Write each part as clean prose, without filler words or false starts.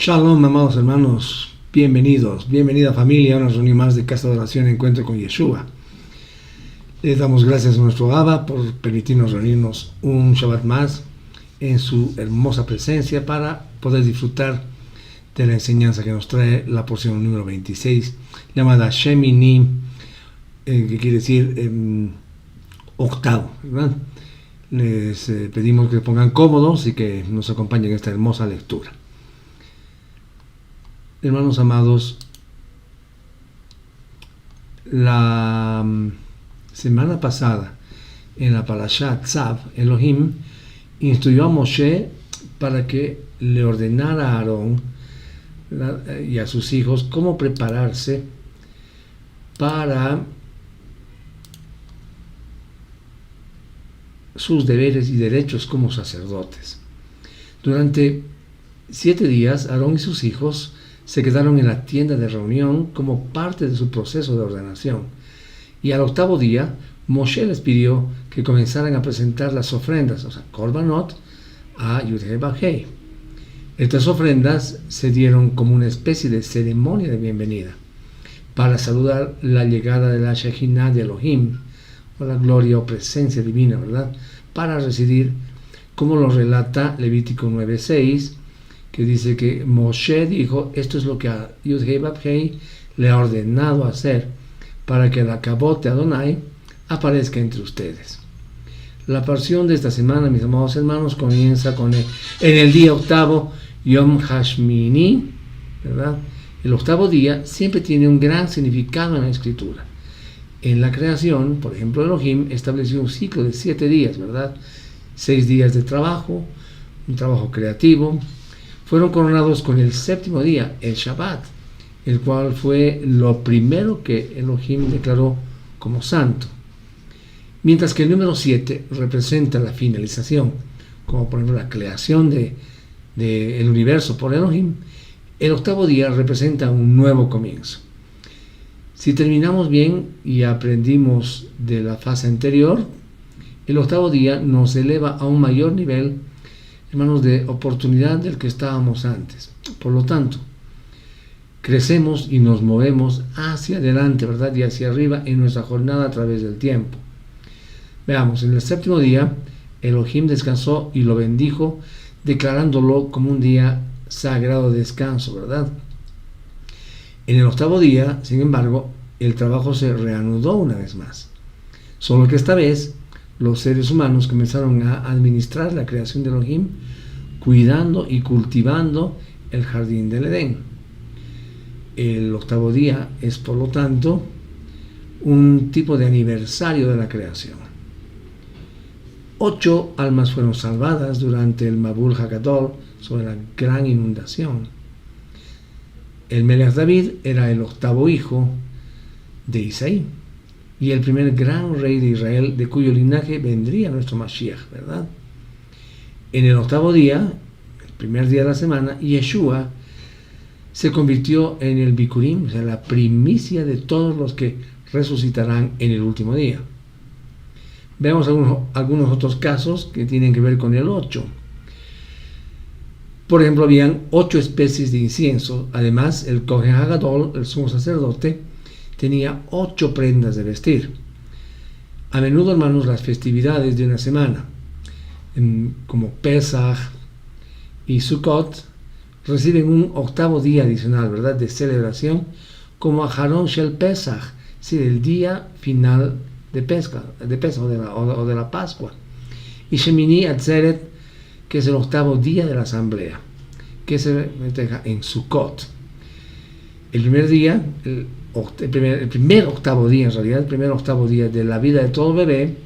Shalom, amados hermanos, bienvenida familia a una reunión más de Casa de Oración Encuentro con Yeshua. Le damos gracias a nuestro Abba por permitirnos reunirnos un Shabbat más en su hermosa presencia para poder disfrutar de la enseñanza que nos trae la porción número 26, llamada Shemini, que quiere decir octavo, ¿verdad? Les pedimos que se pongan cómodos y que nos acompañen en esta hermosa lectura. Hermanos amados, la semana pasada en la Parashat Tzav, Elohim instruyó a Moshe para que le ordenara a Aarón y a sus hijos cómo prepararse para sus deberes y derechos como sacerdotes. Durante 7 días, Aarón y sus hijos se quedaron en la tienda de reunión como parte de su proceso de ordenación. Y al 8º día, Moshe les pidió que comenzaran a presentar las ofrendas, o sea, Korbanot, a Yud-Heh-Vav-Heh. Estas ofrendas se dieron como una especie de ceremonia de bienvenida para saludar la llegada de la Shekinah de Elohim, o la gloria o presencia divina, ¿verdad? Para residir, como lo relata Levítico 9:6, que dice que Moshe dijo: esto es lo que a Yud-Heh-Vav-Heh le ha ordenado hacer para que el Akabot de Adonai aparezca entre ustedes. La porción de esta semana, mis amados hermanos, comienza en el día octavo, Yom Hashmini, ¿verdad? El octavo día siempre tiene un gran significado en la Escritura. En la creación, por ejemplo, Elohim estableció un ciclo de 7 días, ¿verdad? 6 días de trabajo, un trabajo creativo. Fueron coronados con el 7º día, el Shabbat, el cual fue lo primero que Elohim declaró como santo. Mientras que el número 7 representa la finalización, como por ejemplo la creación del universo por Elohim, el 8º día representa un nuevo comienzo. Si terminamos bien y aprendimos de la fase anterior, el 8º día nos eleva a un mayor nivel, hermanos, de oportunidad del que estábamos antes. Por lo tanto, crecemos y nos movemos hacia adelante, ¿verdad? Y hacia arriba en nuestra jornada a través del tiempo. Veamos, en el 7º día, Elohim descansó y lo bendijo, declarándolo como un día sagrado de descanso, ¿verdad? En el 8º día, sin embargo, el trabajo se reanudó una vez más. Solo que esta vez, los seres humanos comenzaron a administrar la creación de Elohim, cuidando y cultivando el jardín del Edén. El 8º día es, por lo tanto, un tipo de aniversario de la creación. 8 almas fueron salvadas durante el Mabul Hagadol, sobre la gran inundación. El Melech David era el 8º hijo de Isaí y el primer gran rey de Israel, de cuyo linaje vendría nuestro Mashiach, ¿verdad? En el 8º día, el primer día de la semana, Yeshua se convirtió en el Bikurim, o sea, la primicia de todos los que resucitarán en el último día. Veamos algunos otros casos que tienen que ver con el 8. Por ejemplo, habían 8 especies de incienso. Además, el Kohen Hagadol, el sumo sacerdote, tenía 8 prendas de vestir. A menudo, hermanos, las festividades de una semana, como Pesach y Sukkot, reciben un 8º día adicional, ¿verdad?, de celebración, como Aharon Shel Pesach, es decir, el día final de Pesach o de la Pascua. Y Shemini Atzeret, que es el 8º día de la asamblea, que se festeja en Sukkot. El primer día, el primer 8º día, en realidad, el primer 8º día de la vida de todo bebé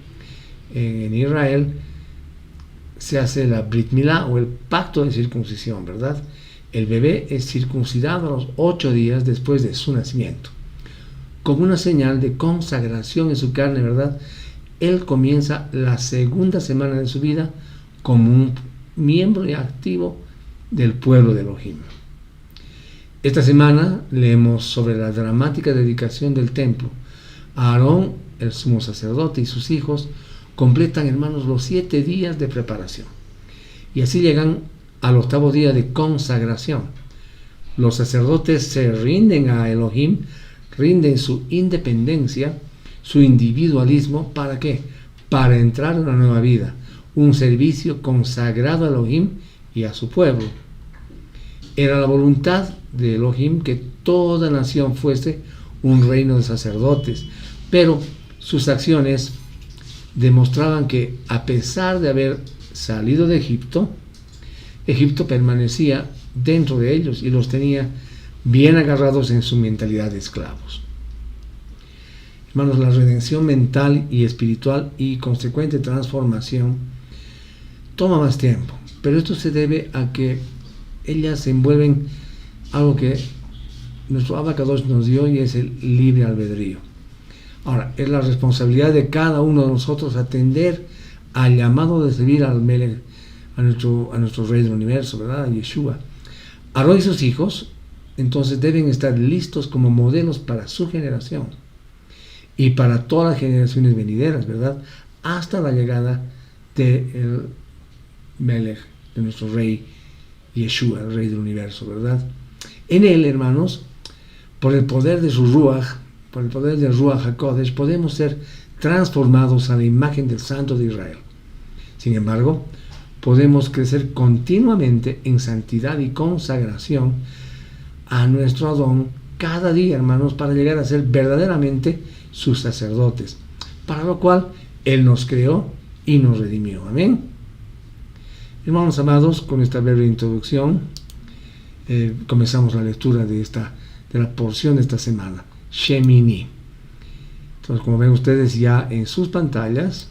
en Israel, se hace la Brit Milá, o el pacto de circuncisión, ¿verdad? El bebé es circuncidado a los 8 días después de su nacimiento. Como una señal de consagración en su carne, ¿verdad? Él comienza la 2ª semana de su vida como un miembro y activo del pueblo de Elohim. Esta semana leemos sobre la dramática dedicación del templo. Aarón, el sumo sacerdote, y sus hijos completan, hermanos, los 7 días de preparación. Y así llegan al 8º día de consagración, Los sacerdotes se rinden a Elohim, rinden su independencia, su individualismo. ¿Para qué? Para entrar en una nueva vida, un servicio consagrado a Elohim y a su pueblo. Era la voluntad de Elohim que toda nación fuese un reino de sacerdotes, pero sus acciones demostraban que, a pesar de haber salido de Egipto, Egipto permanecía dentro de ellos y los tenía bien agarrados en su mentalidad de esclavos. Hermanos, la redención mental y espiritual y consecuente transformación toma más tiempo, pero esto se debe a que ellas se envuelven algo que nuestro Abacadosh nos dio, y es el libre albedrío. Ahora, es la responsabilidad de cada uno de nosotros atender al llamado de servir al Melech, a nuestro Rey del Universo, ¿verdad? A Yeshua. Aarón y sus hijos, entonces, deben estar listos como modelos para su generación y para todas las generaciones venideras, ¿verdad? Hasta la llegada del Melech, de nuestro Rey Yeshua, el Rey del Universo, ¿verdad? En él, hermanos, por el poder de su Ruach, por el poder del Ruach HaKodesh, podemos ser transformados a la imagen del Santo de Israel. Sin embargo, podemos crecer continuamente en santidad y consagración a nuestro Adón cada día, hermanos, para llegar a ser verdaderamente sus sacerdotes, para lo cual Él nos creó y nos redimió. Amén. Hermanos amados, con esta breve introducción, comenzamos la lectura de la porción de esta semana, Shemini. Entonces, como ven ustedes ya en sus pantallas,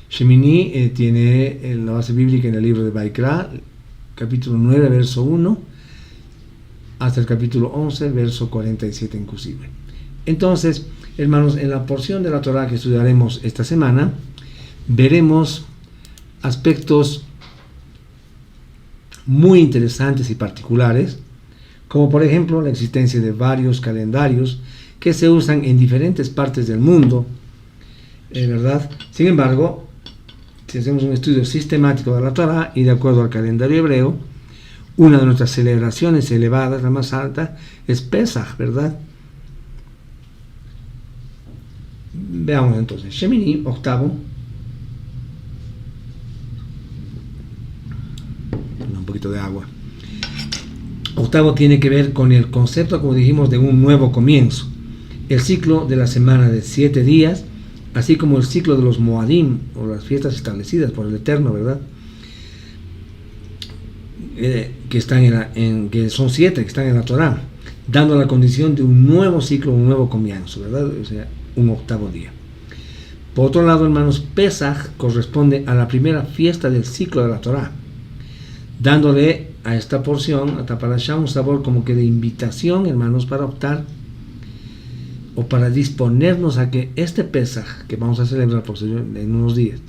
Shemini tiene la base bíblica en el libro de Vaikra, capítulo 9, verso 1, hasta el capítulo 11, verso 47 inclusive. Entonces, hermanos, en la porción de la Torah que estudiaremos esta semana, veremos aspectos muy interesantes y particulares, como por ejemplo la existencia de varios calendarios que se usan en diferentes partes del mundo, ¿verdad? Sin embargo, si hacemos un estudio sistemático de la Torah y de acuerdo al calendario hebreo, una de nuestras celebraciones elevadas, la más alta, es Pesach, ¿verdad? Veamos entonces, Shemini, octavo. Un poquito de agua. Octavo tiene que ver con el concepto, como dijimos, de un nuevo comienzo. El ciclo de la semana de 7 días, así como el ciclo de los Moadim, o las fiestas establecidas por el Eterno, ¿verdad? Que están que son 7, que están en la Torah, dando la condición de un nuevo ciclo, un nuevo comienzo, ¿verdad? O sea, un octavo día. Por otro lado, hermanos, Pesach corresponde a la primera fiesta del ciclo de la Torah, dándole a esta porción, a esta parashá, un sabor como que de invitación, hermanos, para optar o para disponernos a que este Pesach, que vamos a celebrar en unos días,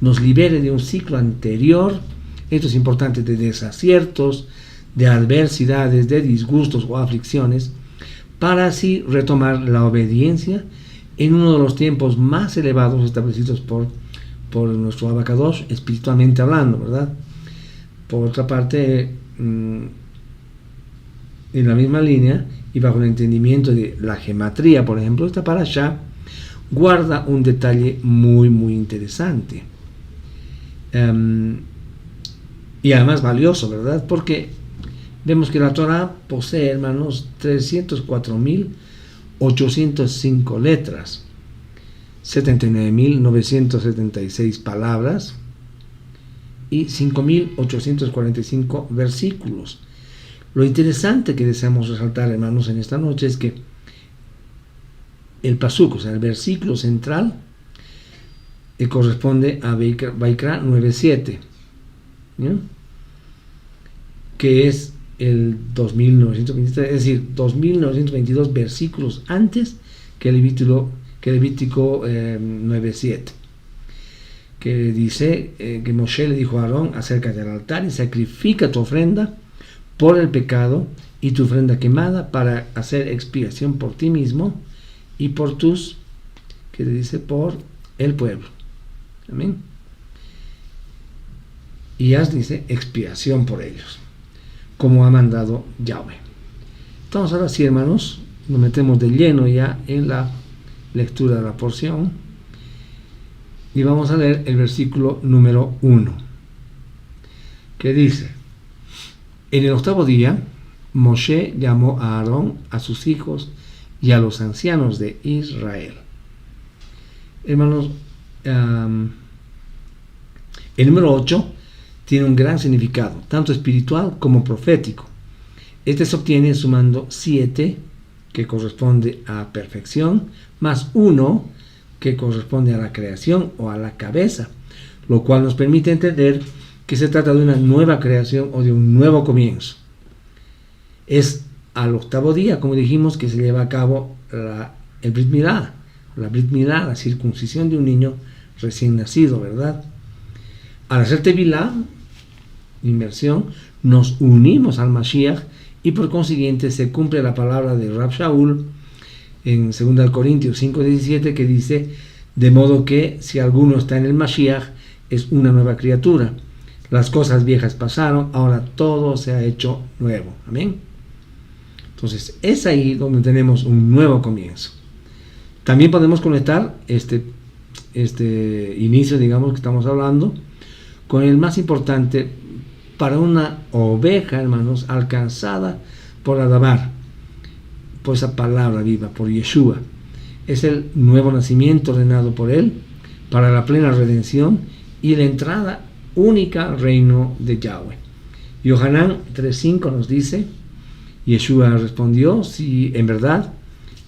nos libere de un ciclo anterior, esto es importante, de desaciertos, de adversidades, de disgustos o aflicciones, para así retomar la obediencia en uno de los tiempos más elevados establecidos por nuestro Abacadosh, espiritualmente hablando, ¿verdad? Por otra parte, en la misma línea y bajo el entendimiento de la gematría, por ejemplo, esta parashá guarda un detalle muy, muy interesante. Y además valioso, ¿verdad? Porque vemos que la Torah posee, hermanos, 304.805 letras, 79.976 palabras y 5.845 versículos. Lo interesante que deseamos resaltar, hermanos, en esta noche es que el pasuk, o sea, el versículo central, corresponde a Vaikra 9.7, que es el 2923, es decir, 2922 versículos antes que Levítico 9.7, que dice que Moshe le dijo a Aarón: acércate al altar y sacrifica tu ofrenda por el pecado y tu ofrenda quemada para hacer expiación por ti mismo y por tus, que le dice, por el pueblo. Amén. Y haz, dice, expiación por ellos. como ha mandado Yahweh. Entonces ahora sí, hermanos, nos metemos de lleno ya en la lectura de la porción y vamos a leer el versículo número 1, que dice: en el 8º día Moshe llamó a Aarón, a sus hijos y a los ancianos de Israel. Hermanos, el número 8 tiene un gran significado, tanto espiritual como profético. Este se obtiene sumando 7, que corresponde a perfección, más 1, que corresponde a la creación o a la cabeza, lo cual nos permite entender que se trata de una nueva creación o de un nuevo comienzo. Es al 8º día, como dijimos, que se lleva a cabo el Brit Milá, la circuncisión de un niño recién nacido, ¿verdad? Al hacer Tevilá, inmersión, nos unimos al Mashiach y por consiguiente se cumple la palabra de Rab Shaul en 2 Corintios 5:17, que dice: de modo que si alguno está en el Mashiach, es una nueva criatura. Las cosas viejas pasaron, ahora todo se ha hecho nuevo. Amén. Entonces es ahí donde tenemos un nuevo comienzo. También podemos conectar este inicio, digamos, que estamos hablando, con el más importante para una oveja, hermanos, alcanzada por Adabar, por esa palabra viva, por Yeshua. Es el nuevo nacimiento ordenado por él para la plena redención y la entrada única al reino de Yahweh. Yohanan 3:5 nos dice: Yeshua respondió: si en verdad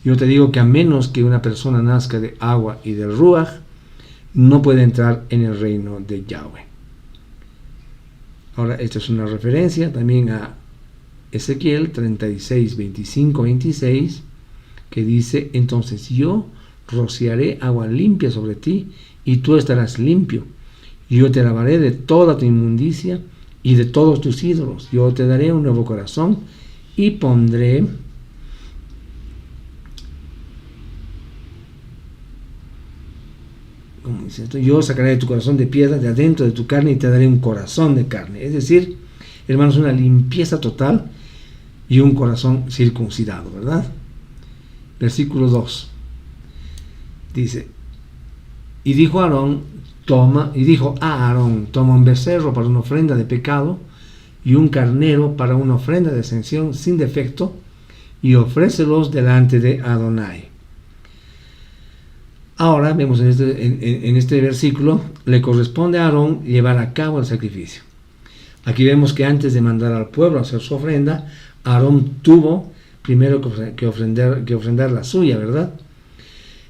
yo te digo que a menos que una persona nazca de agua y del Ruach, no puede entrar en el reino de Yahweh. Ahora, esta es una referencia también a Ezequiel 36, 25, 26, que dice: entonces yo rociaré agua limpia sobre ti, y tú estarás limpio. Yo te lavaré de toda tu inmundicia y de todos tus ídolos. Yo te daré un nuevo corazón y pondré ¿cómo dice esto? Yo sacaré de tu corazón de piedra, de adentro de tu carne, y te daré un corazón de carne. Es decir, hermanos, una limpieza total y un corazón circuncidado, ¿verdad? Versículo 2 dice: y dijo a Aarón, toma un becerro para una ofrenda de pecado y un carnero para una ofrenda de ascensión sin defecto, y ofrécelos delante de Adonai. Ahora vemos en este versículo, le corresponde a Aarón llevar a cabo el sacrificio. Aquí vemos que antes de mandar al pueblo a hacer su ofrenda, Aarón tuvo primero que ofrendar la suya, ¿verdad?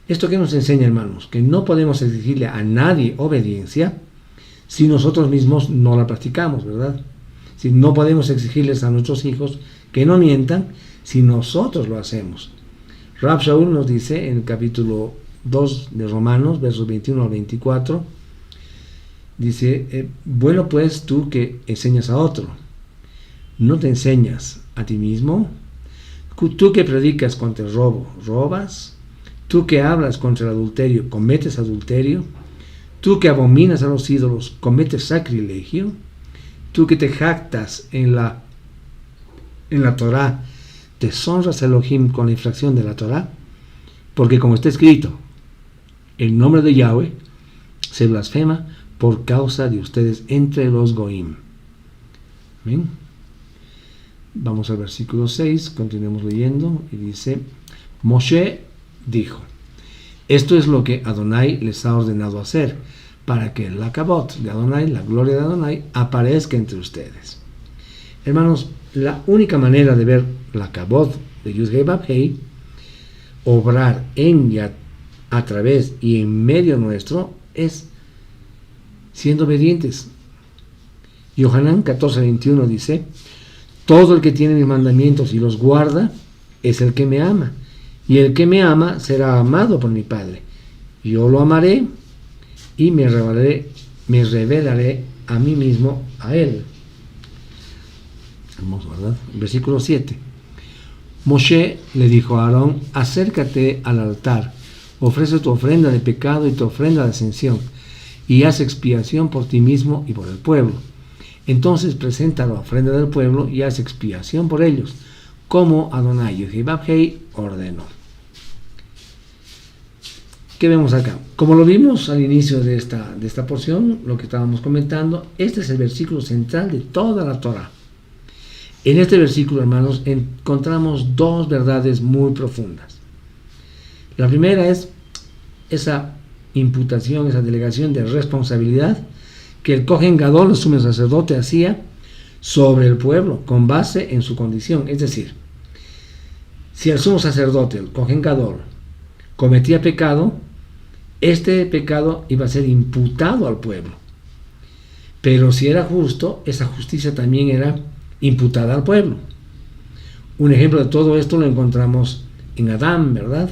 ¿Esto qué nos enseña, hermanos? Que no podemos exigirle a nadie obediencia si nosotros mismos no la practicamos, ¿verdad? Si no podemos exigirles a nuestros hijos que no mientan si nosotros lo hacemos. Rab Shaul nos dice en el capítulo 2 de Romanos, versos 21 al 24, dice: bueno, pues tú que enseñas a otro, ¿no te enseñas a ti mismo? Tú que predicas contra el robo, ¿robas? Tú que hablas contra el adulterio, ¿cometes adulterio? Tú que abominas a los ídolos, ¿cometes sacrilegio? Tú que te jactas en la Torá, ¿deshonras a Elohim con la infracción de la Torá? Porque como está escrito, el nombre de Yahweh se blasfema por causa de ustedes entre los goim. ¿Bien? Vamos al versículo 6, continuemos leyendo, y dice: Moshe dijo: esto es lo que Adonai les ha ordenado hacer, para que la kabot de Adonai, la gloria de Adonai, aparezca entre ustedes. Hermanos, la única manera de ver la kabot de Yud-Hei Vav-Hei obrar en y a través y en medio nuestro es siendo obedientes. Yohanan 14:21 dice: todo el que tiene mis mandamientos y los guarda es el que me ama, y el que me ama será amado por mi Padre. Yo lo amaré y me revelaré a mí mismo a él. Hermoso, ¿verdad? Versículo 7. Moshe le dijo a Aarón: acércate al altar, ofrece tu ofrenda de pecado y tu ofrenda de ascensión, y haz expiación por ti mismo y por el pueblo. Entonces presenta la ofrenda del pueblo y hace expiación por ellos, como Adonai Yud-Heh-Vav-Heh ordenó. ¿Qué vemos acá? Como lo vimos al inicio de esta porción, lo que estábamos comentando, este es el versículo central de toda la Torah. En este versículo, hermanos, encontramos dos verdades muy profundas. La primera es esa imputación, esa delegación de responsabilidad que el Kohen Gadol, el sumo sacerdote, hacía sobre el pueblo con base en su condición. Es decir, si el sumo sacerdote, el Kohen Gadol, cometía pecado, este pecado iba a ser imputado al pueblo. Pero si era justo, esa justicia también era imputada al pueblo. Un ejemplo de todo esto lo encontramos en Adán, ¿verdad?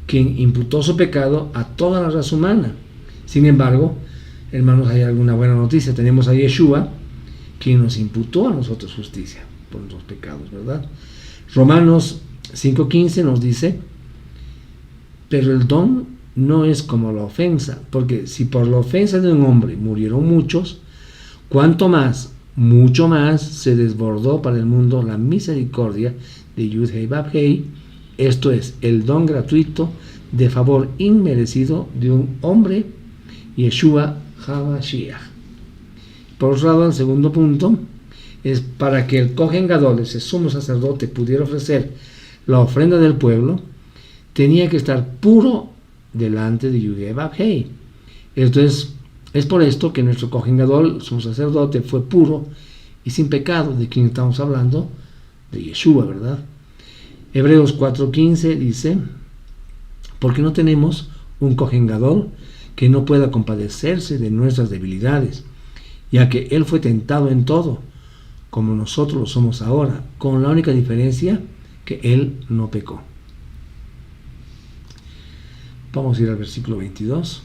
Quien imputó su pecado a toda la raza humana. Sin embargo, hermanos, hay alguna buena noticia. Tenemos a Yeshua, quien nos imputó a nosotros justicia por nuestros pecados, ¿verdad? Romanos 5:15 nos dice: pero el don no es como la ofensa, porque si por la ofensa de un hombre murieron muchos, cuánto más, mucho más, se desbordó para el mundo la misericordia de Yud-Heh-Vav-Heh, esto es, el don gratuito de favor inmerecido de un hombre, Yeshua HaMashiach. Por otro lado, el segundo punto es para que el Kohen Gadol, ese sumo sacerdote, pudiera ofrecer la ofrenda del pueblo, tenía que estar puro delante de Yud-Heh-Vav-Heh. Esto es por esto que nuestro Kohen Gadol, sumo sacerdote, fue puro y sin pecado. ¿De quién estamos hablando? De Yeshua, ¿verdad? Hebreos 4:15 dice: porque no tenemos un Kohen Gadol que no pueda compadecerse de nuestras debilidades, ya que él fue tentado en todo, como nosotros lo somos ahora, con la única diferencia que él no pecó. Vamos a ir al versículo 22.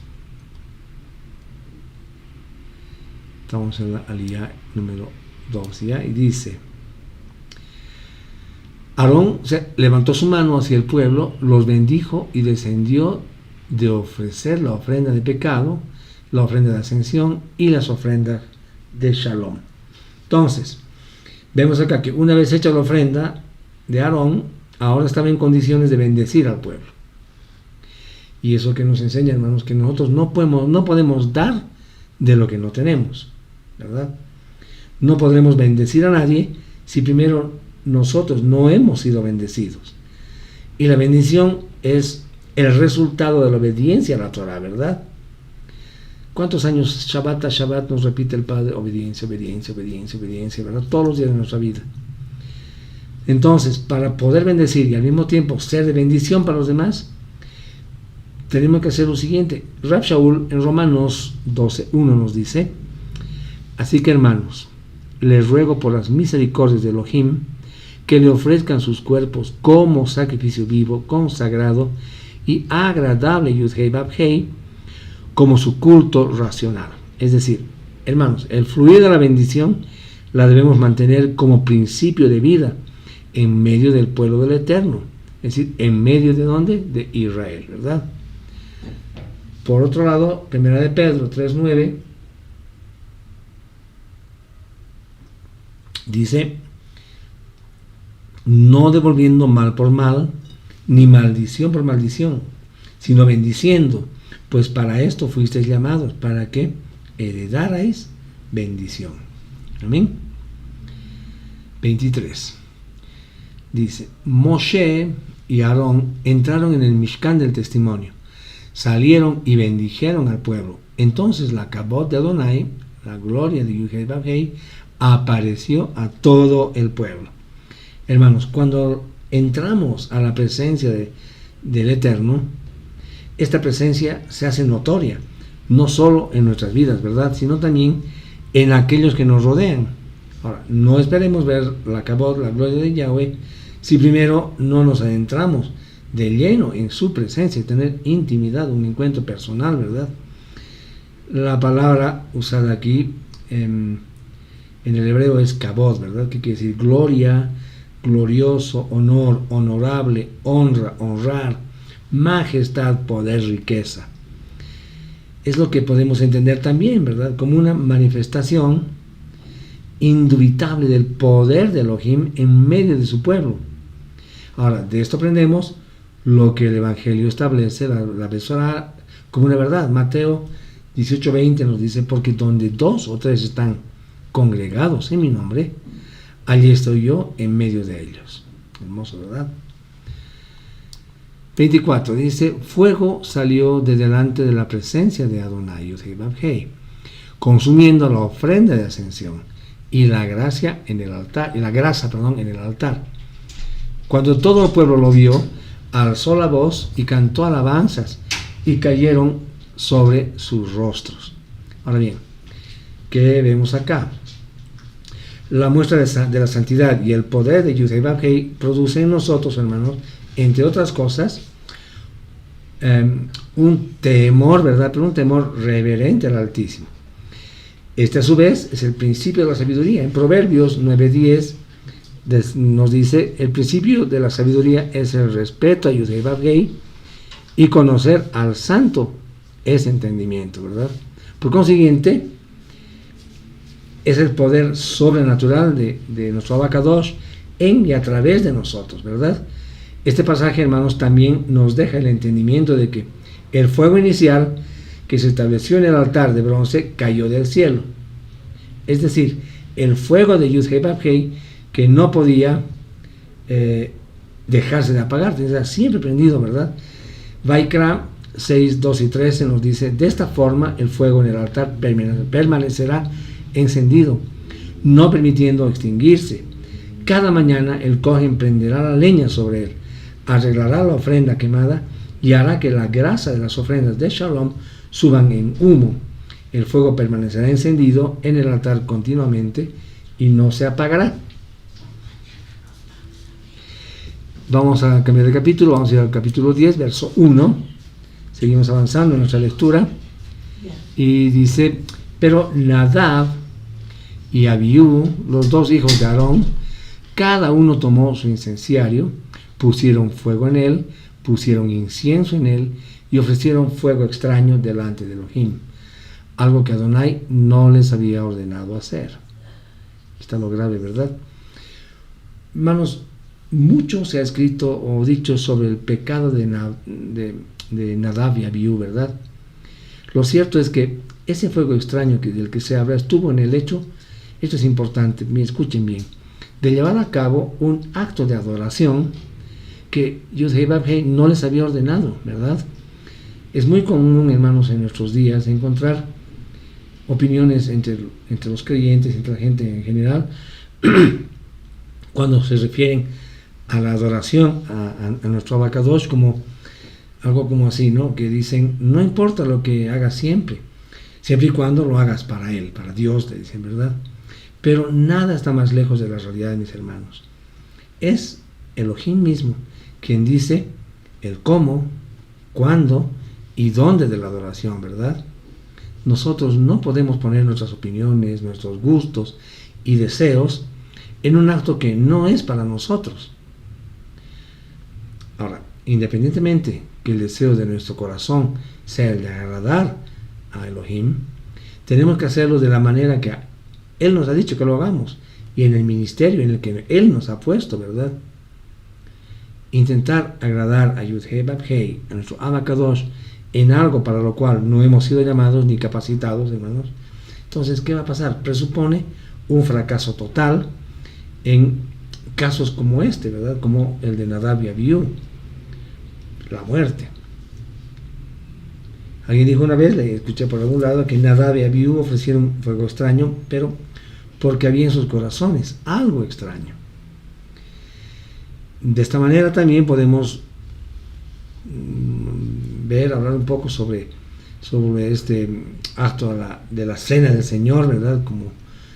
Estamos en la aliyá número 2, ¿ya? Y dice: Aarón levantó su mano hacia el pueblo, los bendijo y descendió de ofrecer la ofrenda de pecado, la ofrenda de ascensión y las ofrendas de shalom. Entonces, vemos acá que una vez hecha la ofrenda de Aarón, ahora estaba en condiciones de bendecir al pueblo. Y eso que nos enseña, hermanos, que nosotros no podemos dar de lo que no tenemos, ¿verdad? No podremos bendecir a nadie si primero nosotros no hemos sido bendecidos. Y la bendición es el resultado de la obediencia a la Torah, ¿verdad? ¿Cuántos años Shabbat a Shabbat nos repite el Padre? Obediencia, obediencia, obediencia, obediencia, ¿verdad? Todos los días de nuestra vida. Entonces, para poder bendecir y al mismo tiempo ser de bendición para los demás, tenemos que hacer lo siguiente. Rab Shaul en Romanos 12:1 nos dice: así que, hermanos, les ruego por las misericordias de Elohim que le ofrezcan sus cuerpos como sacrificio vivo, consagrado y agradable Yud-Heh-Vav-Heh, como su culto racional. Es decir, hermanos, el fluir de la bendición la debemos mantener como principio de vida en medio del pueblo del Eterno. Es decir, ¿en medio de dónde? De Israel, ¿verdad? Por otro lado, 1 de Pedro 3:9 dice: no devolviendo mal por mal, ni maldición por maldición, sino bendiciendo, pues para esto fuisteis llamados, para que heredarais bendición. Amén. 23. Dice: Moshe y Aarón entraron en el Mishkan del testimonio, salieron y bendijeron al pueblo. Entonces la Kabod de Adonai, la gloria de Yud-Heh-Vav-Heh, apareció a todo el pueblo. Hermanos, cuando entramos a la presencia del Eterno, esta presencia se hace notoria, no solo en nuestras vidas, ¿verdad?, sino también en aquellos que nos rodean. Ahora, no esperemos ver la Kabod, la gloria de Yahweh, si primero no nos adentramos de lleno en su presencia y tener intimidad, un encuentro personal, ¿verdad? La palabra usada aquí en el hebreo es Kabod, ¿verdad?, que quiere decir gloria, glorioso, honor, honorable, honra, honrar, majestad, poder, riqueza. Es lo que podemos entender también, ¿verdad?, como una manifestación indubitable del poder de Elohim en medio de su pueblo. Ahora, de esto aprendemos lo que el Evangelio establece, la Besorá, como una verdad. Mateo 18:20 nos dice, porque donde 2 o 3 están congregados en mi nombre, allí estoy yo en medio de ellos. Hermoso, ¿verdad? 24 dice, fuego salió de delante de la presencia de Adonai Yud-Heh-Vav-Heh, consumiendo la ofrenda de ascensión y la grasa en el altar. Cuando todo el pueblo lo vio, alzó la voz y cantó alabanzas y cayeron sobre sus rostros. Ahora bien, ¿qué vemos acá? La muestra de la santidad y el poder de Yud-Heh-Vav-Heh produce en nosotros, hermanos, entre otras cosas, un temor, ¿verdad? Pero un temor reverente al Altísimo. Este a su vez es el principio de la sabiduría. En Proverbios 9:10 nos dice, el principio de la sabiduría es el respeto a Yud-Heh-Vav-Heh y conocer al santo es entendimiento, ¿verdad? Por consiguiente, es el poder sobrenatural de nuestro Abacadosh en y a través de nosotros, ¿verdad? Este pasaje, hermanos, también nos deja el entendimiento de que el fuego inicial que se estableció en el altar de bronce cayó del cielo. Es decir, el fuego de Yud-Heh-Vav-Heh que no podía dejarse de apagar, tenía siempre prendido, ¿verdad? Vaikra 6, 2 y 13 nos dice, de esta forma el fuego en el altar permanecerá encendido, no permitiendo extinguirse. Cada mañana el Cohen prenderá la leña sobre él, arreglará la ofrenda quemada y hará que la grasa de las ofrendas de Shalom suban en humo. El fuego permanecerá encendido en el altar continuamente y no se apagará. Vamos a cambiar de capítulo, vamos a ir al capítulo 10, verso 1. Seguimos avanzando en nuestra lectura. Y dice, pero Nadab y Abiú, los 2 hijos de Aarón, cada uno tomó su incenciario, pusieron fuego en él, pusieron incienso en él y ofrecieron fuego extraño delante de Elohim, algo que Adonai no les había ordenado hacer. Está lo grave, ¿verdad? Hermanos, mucho se ha escrito o dicho sobre el pecado de Nadab y Abiú, ¿verdad? Lo cierto es que ese fuego extraño del que se habla estuvo en el hecho, esto es importante, escuchen bien, de llevar a cabo un acto de adoración que Yud-Heh-Vav-Heh no les había ordenado, ¿verdad? Es muy común, hermanos, en nuestros días encontrar opiniones entre los creyentes, entre la gente en general, cuando se refieren a la adoración a nuestro Abacadosh, como algo como así, ¿no? Que dicen, no importa lo que hagas siempre y cuando lo hagas para Él, para Dios, te dicen, ¿verdad? Pero nada está más lejos de la realidad, mis hermanos. Es Elohim mismo quien dice el cómo, cuándo y dónde de la adoración, ¿verdad? Nosotros no podemos poner nuestras opiniones, nuestros gustos y deseos en un acto que no es para nosotros. Ahora, independientemente que el deseo de nuestro corazón sea el de agradar a Elohim, tenemos que hacerlo de la manera que Él nos ha dicho que lo hagamos y en el ministerio en el que Él nos ha puesto, ¿verdad? Intentar agradar a Yud-Heh-Vav-Heh, a nuestro Abacadosh, en algo para lo cual no hemos sido llamados ni capacitados, hermanos. Entonces, ¿qué va a pasar? Presupone un fracaso total en casos como este, ¿verdad? Como el de Nadab y Abiú, la muerte. Alguien dijo una vez, le escuché por algún lado, que Nadab y Abiú ofrecieron fuego extraño, pero porque había en sus corazones algo extraño. De esta manera también podemos hablar un poco sobre este acto de la cena del Señor, ¿verdad? Como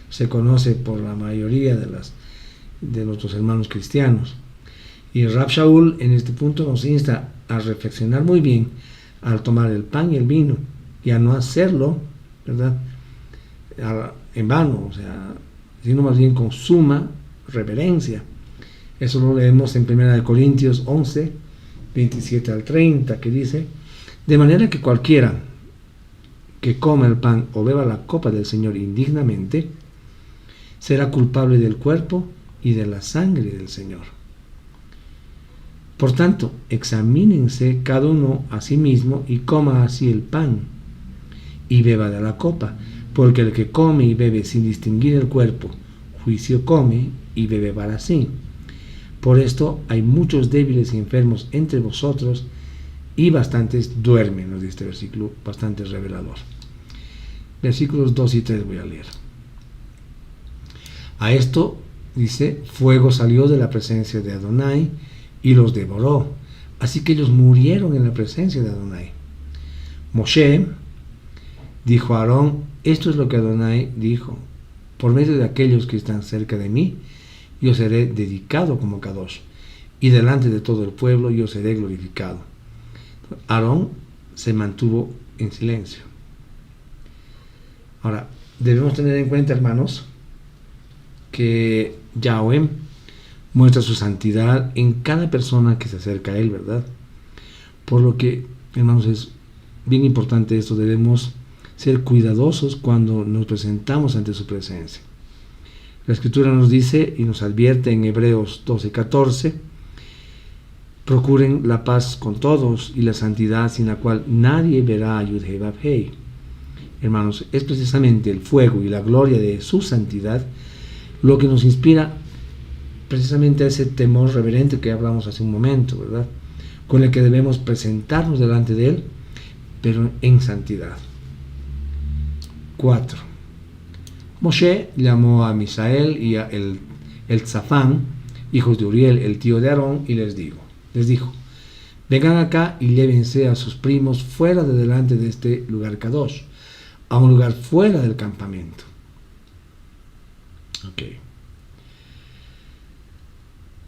se conoce por la mayoría de nuestros hermanos cristianos. Y Rab Shaul en este punto nos insta a reflexionar muy bien al tomar el pan y el vino y a no hacerlo, ¿verdad?, en vano, o sea, sino más bien con suma reverencia. Eso lo leemos en 1 Corintios 11, 27 al 30, que dice, de manera que cualquiera que coma el pan o beba la copa del Señor indignamente, será culpable del cuerpo y de la sangre del Señor. Por tanto, examínense cada uno a sí mismo y coma así el pan y beba de la copa, porque el que come y bebe sin distinguir el cuerpo, juicio come y bebe para sí. Por esto hay muchos débiles y enfermos entre vosotros y bastantes duermen, nos dice este versículo, bastante revelador. Versículos 2 y 3 voy a leer. A esto dice, fuego salió de la presencia de Adonai y los devoró, así que ellos murieron en la presencia de Adonai. Moshe dijo a Aarón, esto es lo que Adonai dijo, por medio de aquellos que están cerca de mí, yo seré dedicado como Kadosh, y delante de todo el pueblo yo seré glorificado. Aarón se mantuvo en silencio. Ahora, debemos tener en cuenta, hermanos, que Yahweh muestra su santidad en cada persona que se acerca a Él, ¿verdad? Por lo que, hermanos, es bien importante esto, debemos ser cuidadosos cuando nos presentamos ante su presencia. La Escritura nos dice y nos advierte en Hebreos 12:14, procuren la paz con todos y la santidad sin la cual nadie verá a Yud-Heh Vav-Heh. Hermanos, es precisamente el fuego y la gloria de su santidad lo que nos inspira precisamente a ese temor reverente que hablamos hace un momento, ¿verdad? Con el que debemos presentarnos delante de Él, pero en santidad. 4. Moshe llamó a Misael y a Elzafán, hijos de Uriel, el tío de Aarón, y les dijo, vengan acá y llévense a sus primos fuera de delante de este lugar Kadosh, a un lugar fuera del campamento. Okay.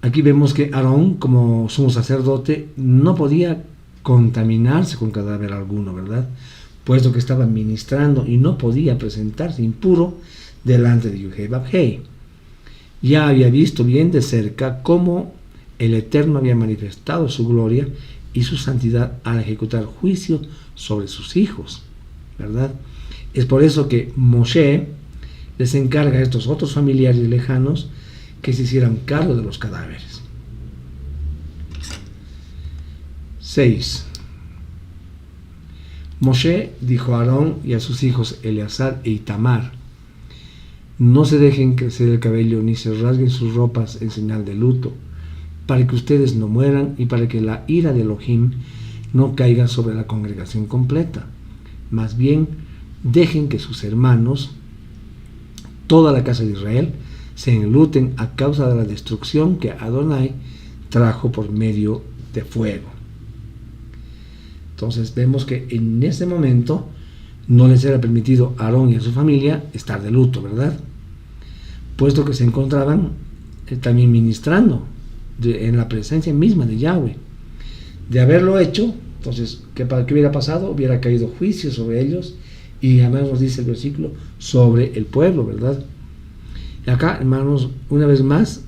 Aquí vemos que Aarón, como sumo sacerdote, no podía contaminarse con cadáver alguno, ¿verdad? Puesto que estaba ministrando y no podía presentarse impuro delante de Yud-Heh Vav-Heh. Ya había visto bien de cerca cómo el Eterno había manifestado su gloria y su santidad al ejecutar juicio sobre sus hijos, ¿verdad? Es por eso que Moshe les encarga a estos otros familiares lejanos que se hicieran cargo de los cadáveres. 6. Moshe dijo a Aarón y a sus hijos Eleazar e Itamar, no se dejen crecer el cabello ni se rasguen sus ropas en señal de luto, para que ustedes no mueran y para que la ira de Elohim no caiga sobre la congregación completa. Más bien, dejen que sus hermanos, toda la casa de Israel, se enluten a causa de la destrucción que Adonai trajo por medio de fuego. Entonces vemos que en ese momento no les era permitido a Aarón y a su familia estar de luto, ¿verdad? Puesto que se encontraban también ministrando en la presencia misma de Yahweh. De haberlo hecho, entonces, ¿qué hubiera pasado? Hubiera caído juicio sobre ellos, y además nos dice el versículo, sobre el pueblo, ¿verdad? Y acá, hermanos, una vez más,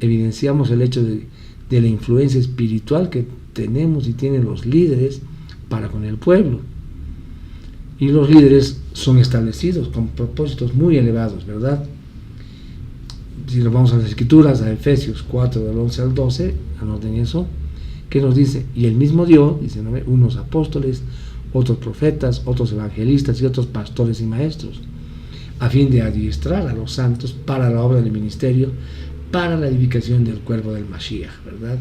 evidenciamos el hecho de la influencia espiritual que tenemos y tienen los líderes para con el pueblo. Y los líderes son establecidos con propósitos muy elevados, ¿verdad? Si nos vamos a las Escrituras, a Efesios 4, del 11 al 12, anoten eso, que nos dice, y el mismo Dios, dice, ¿no? Unos apóstoles, otros profetas, otros evangelistas y otros pastores y maestros, a fin de adiestrar a los santos para la obra del ministerio, para la edificación del cuerpo del Mashiach, ¿verdad?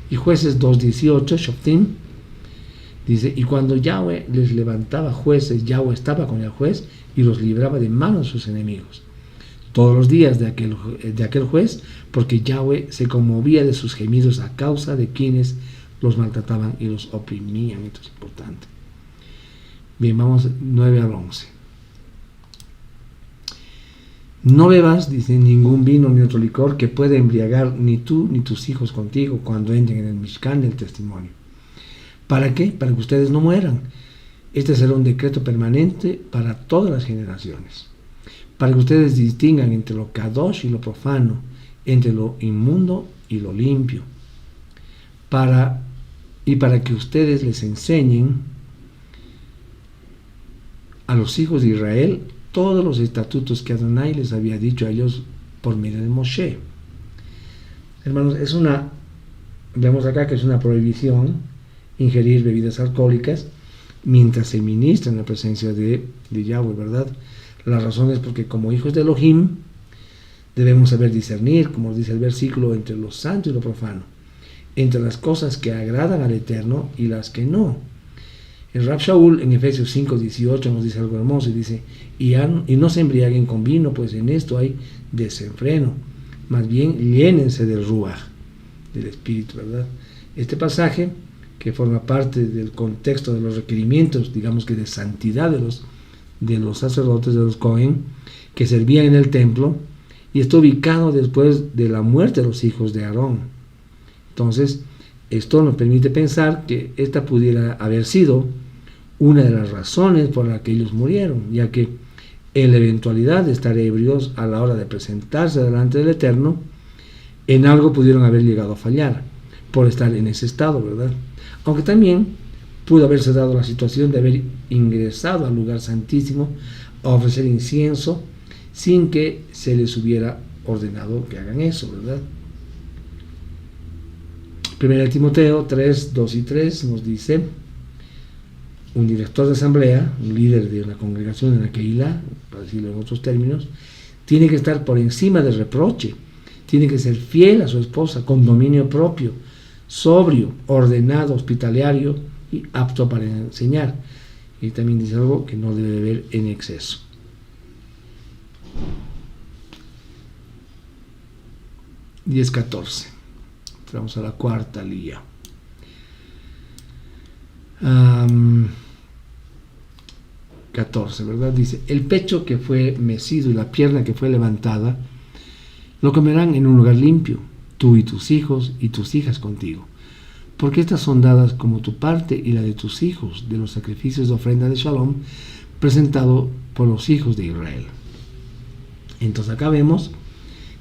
Y Jueces 2:18, Shoftim, dice, y cuando Yahweh les levantaba jueces, Yahweh estaba con el juez y los libraba de manos de sus enemigos todos los días de aquel juez, porque Yahweh se conmovía de sus gemidos a causa de quienes los maltrataban y los oprimían. Esto es importante. Bien, vamos 9 al 11. No bebas, dice, ningún vino ni otro licor que pueda embriagar ni tú ni tus hijos contigo cuando entren en el Mishkan del testimonio. ¿Para qué? Para que ustedes no mueran. Este será un decreto permanente para todas las generaciones, para que ustedes distingan entre lo kadosh y lo profano, entre lo inmundo y lo limpio, para que ustedes les enseñen a los hijos de Israel todos los estatutos que Adonai les había dicho a ellos por medio de Moshe. Hermanos, vemos acá que es una prohibición ingerir bebidas alcohólicas mientras se ministra en la presencia de Yahweh, ¿verdad? La razón es porque como hijos de Elohim debemos saber discernir, como dice el versículo, entre lo santo y lo profano, entre las cosas que agradan al Eterno y las que no. El Rab Shaul en Efesios 5:18 nos dice algo hermoso y dice, y no se embriaguen con vino, pues en esto hay desenfreno, más bien llénense del Ruach, del Espíritu, ¿verdad? Este pasaje, que forma parte del contexto de los requerimientos, digamos que de santidad de los sacerdotes, de los Cohen, que servían en el templo, y está ubicado después de la muerte de los hijos de Aarón. Entonces, esto nos permite pensar que esta pudiera haber sido una de las razones por las que ellos murieron, ya que en la eventualidad de estar ebrios a la hora de presentarse delante del Eterno, en algo pudieron haber llegado a fallar, por estar en ese estado, ¿verdad? Aunque también pudo haberse dado la situación de haber ingresado al lugar santísimo a ofrecer incienso sin que se les hubiera ordenado que hagan eso, ¿verdad? 1 Timoteo 3, 2 y 3 nos dice, un director de asamblea, un líder de una congregación en la Keilah, para decirlo en otros términos, tiene que estar por encima del reproche, tiene que ser fiel a su esposa, con dominio propio, sobrio, ordenado, hospitalario y apto para enseñar. Y también dice algo que no debe beber en exceso. Diez 14. Entramos a la cuarta lía. 14, ¿verdad? Dice, el pecho que fue mecido y la pierna que fue levantada, lo comerán en un lugar limpio, tú y tus hijos y tus hijas contigo, porque estas son dadas como tu parte y la de tus hijos de los sacrificios de ofrenda de Shalom presentado por los hijos de Israel. Entonces acá vemos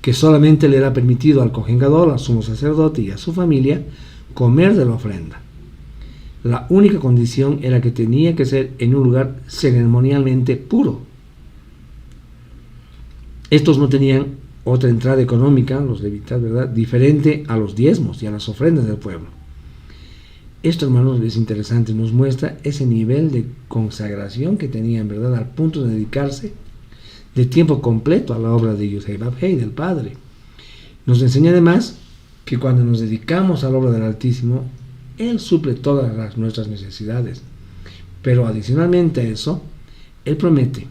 que solamente le era permitido al Kohen Gadol, al sumo sacerdote y a su familia comer de la ofrenda. La única condición era que tenía que ser en un lugar ceremonialmente puro. Estos no tenían otra entrada económica, los levitas, ¿verdad?, diferente a los diezmos y a las ofrendas del pueblo. Esto, hermanos, es interesante, nos muestra ese nivel de consagración que tenían, ¿verdad?, al punto de dedicarse de tiempo completo a la obra de Yud-Hei Vav-Hei, del Padre. Nos enseña además que cuando nos dedicamos a la obra del Altísimo, Él suple todas nuestras necesidades. Pero adicionalmente a eso, Él promete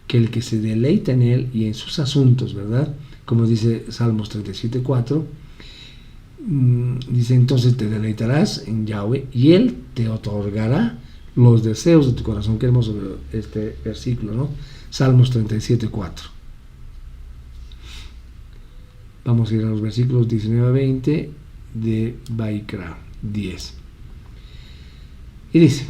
que el que se deleita en Él y en sus asuntos, ¿verdad?, como dice Salmos 37:4, dice, entonces te deleitarás en Yahweh y Él te otorgará los deseos de tu corazón. Qué hermoso este versículo, ¿no? Salmos 37:4. Vamos a ir a los versículos 19 a 20 de Vaikra 10. Y dice,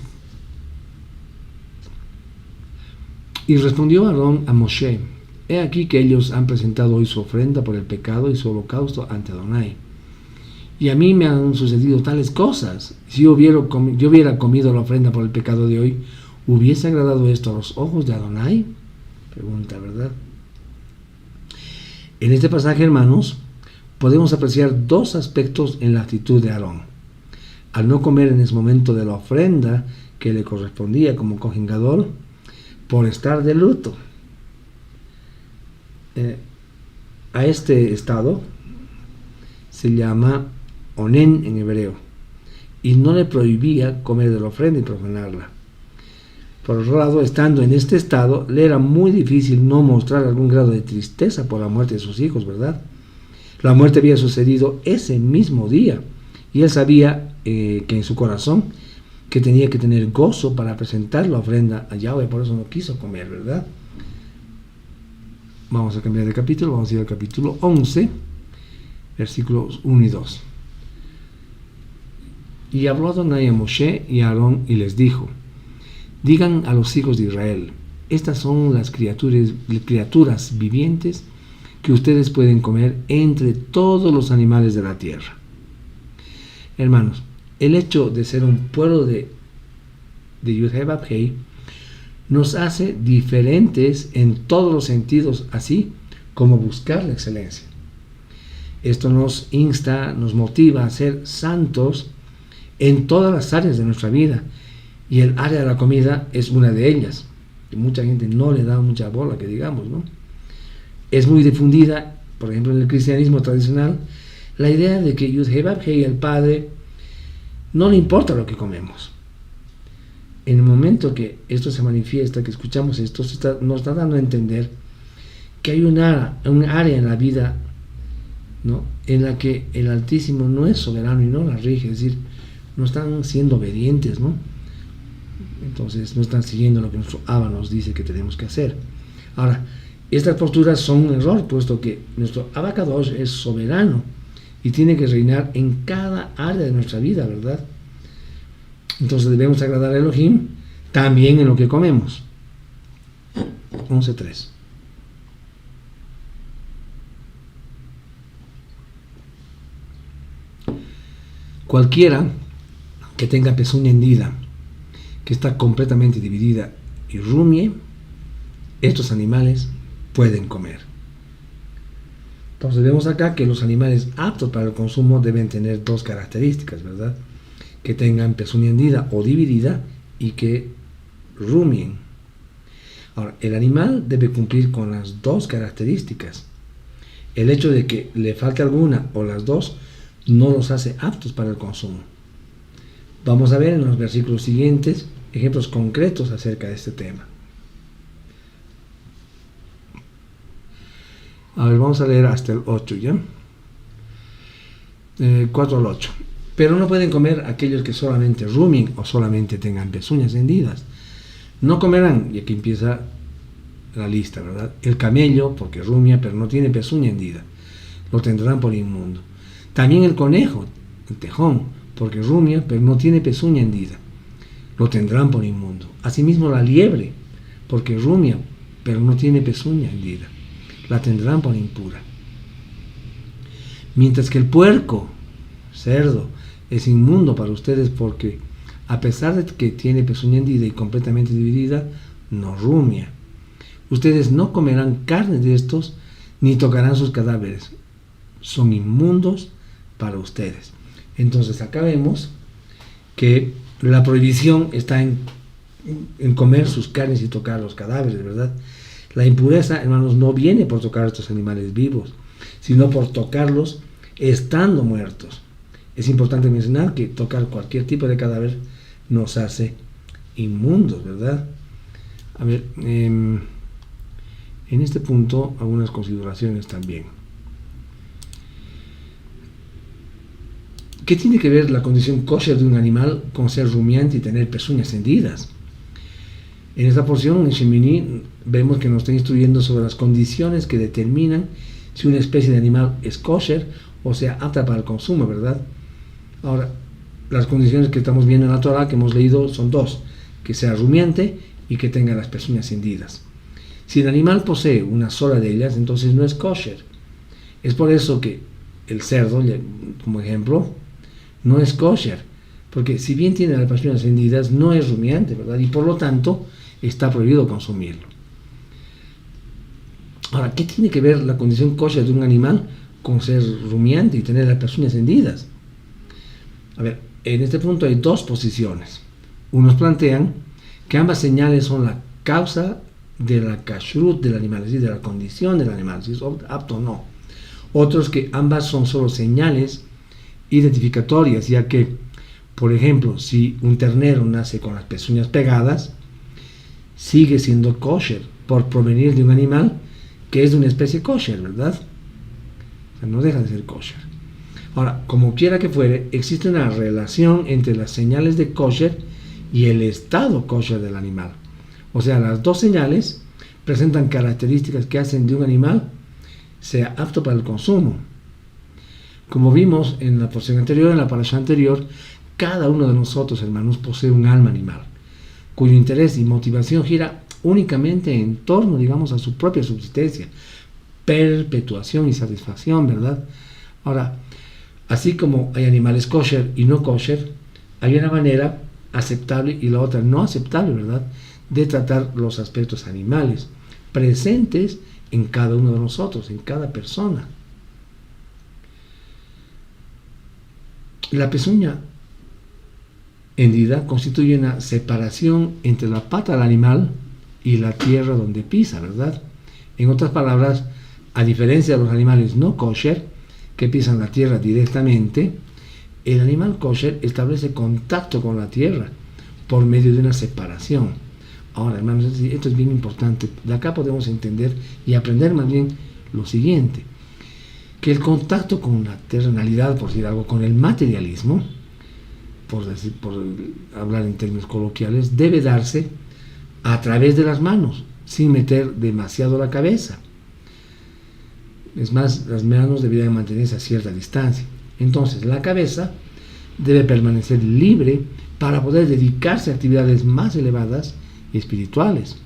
y respondió Aarón a Moshe, he aquí que ellos han presentado hoy su ofrenda por el pecado y su holocausto ante Adonai. Y a mí me han sucedido tales cosas. Si yo hubiera comido la ofrenda por el pecado de hoy, ¿hubiese agradado esto a los ojos de Adonai? Pregunta, ¿verdad? En este pasaje, hermanos, podemos apreciar dos aspectos en la actitud de Aarón. Al no comer en ese momento de la ofrenda que le correspondía como Kohen Gadol, por estar de luto. A este estado se llama onen en hebreo, y no le prohibía comer de la ofrenda y profanarla. Por otro lado, estando en este estado, le era muy difícil no mostrar algún grado de tristeza por la muerte de sus hijos, ¿verdad? La muerte había sucedido ese mismo día, y él sabía que en su corazón que tenía que tener gozo para presentar la ofrenda a Yahweh, por eso no quiso comer, ¿verdad? Vamos a cambiar de capítulo, vamos a ir al capítulo 11, versículos 1 y 2. Y habló Adonai a Moshe y a Aarón y les dijo, digan a los hijos de Israel, estas son las criaturas vivientes que ustedes pueden comer entre todos los animales de la tierra. Hermanos, el hecho de ser un pueblo de Yud-Hei Vav-Hei nos hace diferentes en todos los sentidos, así como buscar la excelencia. Esto nos insta, nos motiva a ser santos en todas las áreas de nuestra vida, y el área de la comida es una de ellas, que mucha gente no le da mucha bola, que digamos, ¿no? Es muy difundida, por ejemplo, en el cristianismo tradicional, la idea de que Yud-Heh-Vav-Heh, el Padre, no le importa lo que comemos. En el momento que esto se manifiesta, que escuchamos esto, nos está dando a entender que hay un área en la vida, ¿no?, en la que el Altísimo no es soberano y no la rige, es decir, no están siendo obedientes, ¿no? Entonces no están siguiendo lo que nuestro Abba nos dice que tenemos que hacer. Ahora, estas posturas son un error, puesto que nuestro Abba Kadosh es soberano y tiene que reinar en cada área de nuestra vida, ¿verdad? Entonces debemos agradar a Elohim también en lo que comemos. 11.3. Cualquiera que tenga pezuña hendida, que está completamente dividida y rumie, estos animales pueden comer. Entonces vemos acá que los animales aptos para el consumo deben tener dos características, ¿verdad? Que tengan pezuña hendida o dividida y que rumien. Ahora, el animal debe cumplir con las dos características. El hecho de que le falte alguna o las dos no los hace aptos para el consumo. Vamos a ver en los versículos siguientes ejemplos concretos acerca de este tema. A ver, vamos a leer hasta el 8, ¿ya? 4 al 8. Pero no pueden comer aquellos que solamente rumien o solamente tengan pezuñas hendidas. No comerán, y aquí empieza la lista, ¿verdad? El camello, porque rumia, pero no tiene pezuña hendida, lo tendrán por inmundo. También el conejo, el tejón, porque rumia, pero no tiene pezuña hendida, lo tendrán por inmundo. Asimismo la liebre, porque rumia, pero no tiene pezuña hendida, la tendrán por impura. Mientras que el puerco, cerdo, es inmundo para ustedes porque, a pesar de que tiene pezuña hendida y completamente dividida, no rumia. Ustedes no comerán carne de estos, ni tocarán sus cadáveres. Son inmundos para ustedes. Entonces acá vemos que la prohibición está en comer sus carnes y tocar los cadáveres, ¿verdad? La impureza, hermanos, no viene por tocar a estos animales vivos, sino por tocarlos estando muertos. Es importante mencionar que tocar cualquier tipo de cadáver nos hace inmundos, ¿verdad? A ver, en este punto algunas consideraciones también. ¿Qué tiene que ver la condición kosher de un animal con ser rumiante y tener pezuñas hendidas? En esta porción, en Shemini, vemos que nos está instruyendo sobre las condiciones que determinan si una especie de animal es kosher o sea apta para el consumo, ¿verdad? Ahora, las condiciones que estamos viendo en la Torah que hemos leído son dos: que sea rumiante y que tenga las pezuñas hendidas. Si el animal posee una sola de ellas, entonces no es kosher. Es por eso que el cerdo, como ejemplo, no es kosher, porque si bien tiene las pezuñas hendidas, no es rumiante, ¿verdad? Y por lo tanto, está prohibido consumirlo. Ahora, ¿qué tiene que ver la condición kosher de un animal con ser rumiante y tener las pezuñas hendidas? A ver, en este punto hay dos posiciones. Unos plantean que ambas señales son la causa de la kashrut del animal, es decir, de la condición del animal, si es apto o no. Otros que ambas son solo señales identificatorias, ya que, por ejemplo, si un ternero nace con las pezuñas pegadas, sigue siendo kosher por provenir de un animal que es de una especie kosher, ¿verdad? O sea, no deja de ser kosher. Ahora, como quiera que fuere, existe una relación entre las señales de kosher y el estado kosher del animal. O sea, las dos señales presentan características que hacen de un animal sea apto para el consumo. Como vimos en la porción anterior, en la parashá anterior, cada uno de nosotros, hermanos, posee un alma animal, cuyo interés y motivación gira únicamente en torno, digamos, a su propia subsistencia, perpetuación y satisfacción, ¿verdad? Ahora, así como hay animales kosher y no kosher, hay una manera aceptable y la otra no aceptable, ¿verdad?, de tratar los aspectos animales presentes en cada uno de nosotros, en cada persona. La pezuña hendida constituye una separación entre la pata del animal y la tierra donde pisa, ¿verdad? En otras palabras, a diferencia de los animales no kosher, que pisan la tierra directamente, el animal kosher establece contacto con la tierra por medio de una separación. Ahora, hermanos, esto es bien importante. De acá podemos entender y aprender más bien lo siguiente, que el contacto con la terrenalidad, por decir algo, con el materialismo, por hablar en términos coloquiales, debe darse a través de las manos, sin meter demasiado la cabeza. Es más, las manos deberían mantenerse a cierta distancia. Entonces, la cabeza debe permanecer libre para poder dedicarse a actividades más elevadas y espirituales.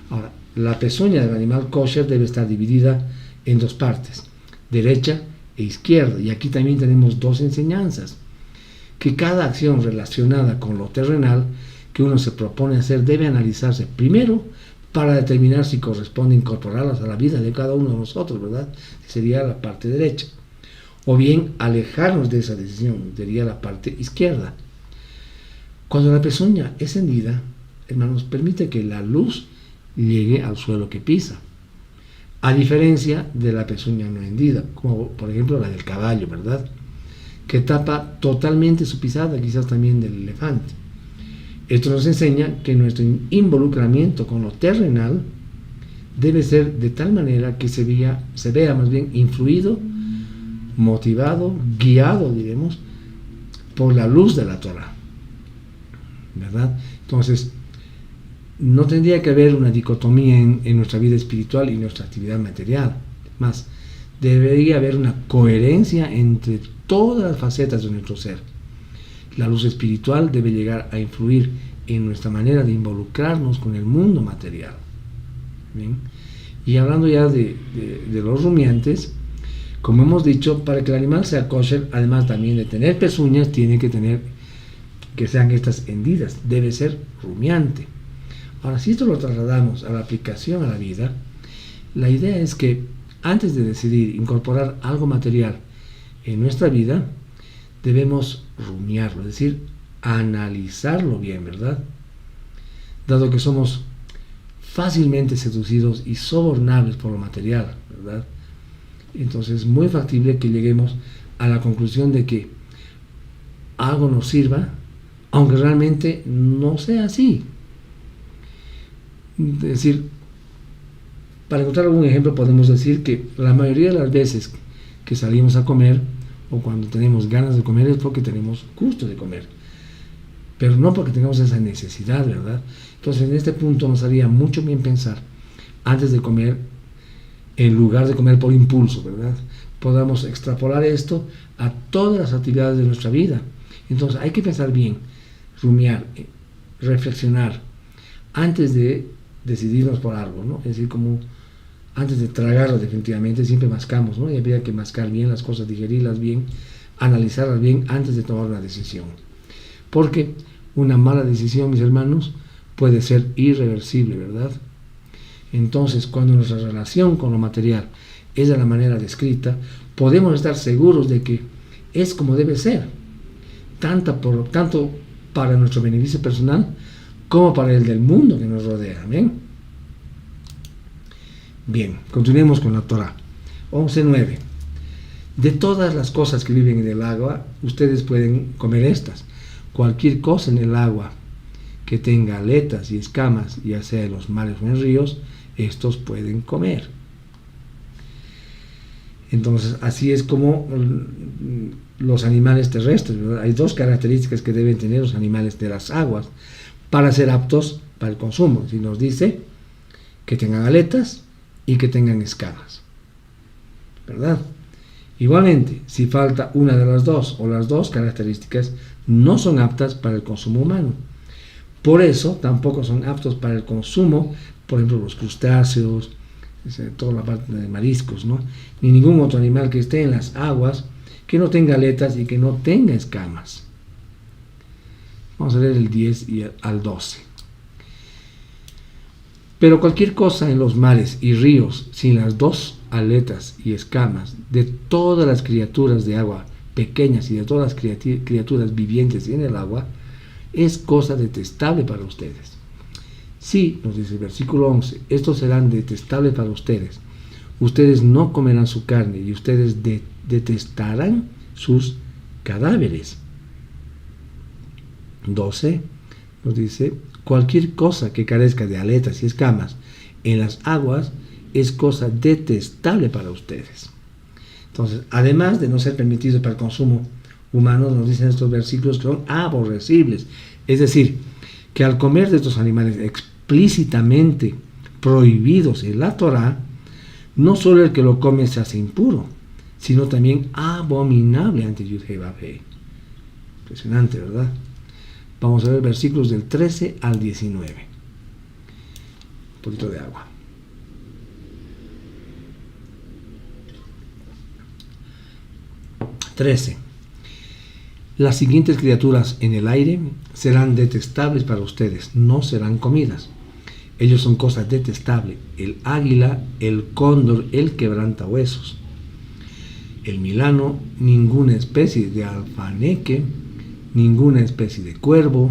Ahora, la pezuña del animal kosher debe estar dividida en dos partes, derecha e izquierda. Y aquí también tenemos dos enseñanzas, que cada acción relacionada con lo terrenal que uno se propone hacer debe analizarse primero para determinar si corresponde incorporarlas a la vida de cada uno de nosotros, ¿verdad? Sería la parte derecha. O bien alejarnos de esa decisión, sería la parte izquierda. Cuando la pezuña es hendida, hermanos, permite que la luz llegue al suelo que pisa, a diferencia de la pezuña no hendida, como por ejemplo la del caballo, ¿verdad?, que tapa totalmente su pisada, quizás también del elefante. Esto nos enseña que nuestro involucramiento con lo terrenal debe ser de tal manera que se vea más bien influido, motivado, guiado, diremos, por la luz de la Torah, ¿verdad? Entonces, no tendría que haber una dicotomía en nuestra vida espiritual y nuestra actividad material. Más, debería haber una coherencia entre todas las facetas de nuestro ser. La luz espiritual debe llegar a influir en nuestra manera de involucrarnos con el mundo material. ¿Bien? Y hablando ya de los rumiantes, como hemos dicho, para que el animal sea kosher, además también de tener pezuñas, tiene que tener que sean estas hendidas, debe ser rumiante. Ahora, si esto lo trasladamos a la aplicación a la vida, la idea es que antes de decidir incorporar algo material en nuestra vida, debemos rumiarlo, es decir, analizarlo bien, ¿verdad? Dado que somos fácilmente seducidos y sobornables por lo material, ¿verdad? Entonces es muy factible que lleguemos a la conclusión de que algo nos sirva, aunque realmente no sea así. Es decir, para encontrar algún ejemplo podemos decir que la mayoría de las veces que salimos a comer o cuando tenemos ganas de comer es porque tenemos gusto de comer, pero no porque tengamos esa necesidad, ¿verdad? Entonces en este punto nos haría mucho bien pensar antes de comer, en lugar de comer por impulso, ¿verdad? Podamos extrapolar esto a todas las actividades de nuestra vida. Entonces hay que pensar bien, rumiar, reflexionar antes de decidirnos por algo, ¿no? Es decir, como antes de tragarlo definitivamente, siempre mascamos, ¿no? Y habría que mascar bien las cosas, digerirlas bien, analizarlas bien antes de tomar una decisión. Porque una mala decisión, mis hermanos, puede ser irreversible, ¿verdad? Entonces, cuando nuestra relación con lo material es de la manera descrita, podemos estar seguros de que es como debe ser, tanto para nuestro beneficio personal como para el del mundo que nos rodea. ¿Amén? Bien, continuemos con la Torah. 11.9. De todas las cosas que viven en el agua, ustedes pueden comer estas. Cualquier cosa en el agua que tenga aletas y escamas, ya sea en los mares o en ríos, estos pueden comer. Entonces, así es como los animales terrestres, ¿verdad? Hay dos características que deben tener los animales de las aguas para ser aptos para el consumo. Si nos dice que tengan aletas y que tengan escamas, ¿verdad? Igualmente, si falta una de las dos o las dos características, no son aptas para el consumo humano. Por eso tampoco son aptos para el consumo, por ejemplo, los crustáceos, toda la parte de mariscos, ¿no? Ni ningún otro animal que esté en las aguas que no tenga aletas y que no tenga escamas. Vamos a leer el 10 y al 12. Pero cualquier cosa en los mares y ríos, sin las dos aletas y escamas de todas las criaturas de agua pequeñas y de todas las criaturas vivientes en el agua, es cosa detestable para ustedes. Sí, nos dice el versículo 11, estos serán detestables para ustedes. Ustedes no comerán su carne y ustedes detestarán sus cadáveres. 12 nos dice, cualquier cosa que carezca de aletas y escamas en las aguas es cosa detestable para ustedes. Entonces, además de no ser permitido para el consumo humano, nos dicen estos versículos que son aborrecibles. Es decir, que al comer de estos animales explícitamente prohibidos en la Torá, no solo el que lo come se hace impuro, sino también abominable ante Yud-Heh-Vav-Heh. Impresionante, ¿verdad? Vamos a ver versículos del 13 al 19. Un poquito de agua. 13. Las siguientes criaturas en el aire serán detestables para ustedes, no serán comidas. Ellos son cosas detestables: el águila, el cóndor, el quebrantahuesos, el milano, ninguna especie de alfaneque, ninguna especie de cuervo,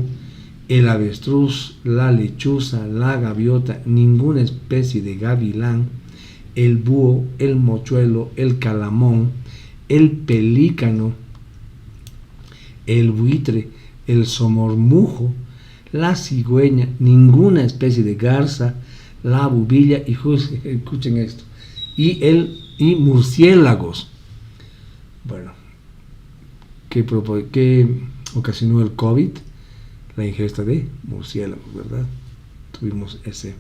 el avestruz, la lechuza, la gaviota, ninguna especie de gavilán, el búho, el mochuelo, el calamón, el pelícano, el buitre, el somormujo, la cigüeña, ninguna especie de garza, la bubilla, y escuchen esto, y murciélagos. Bueno, ¿qué ocasionó el COVID? La ingesta de murciélagos, ¿verdad? Tuvimos esa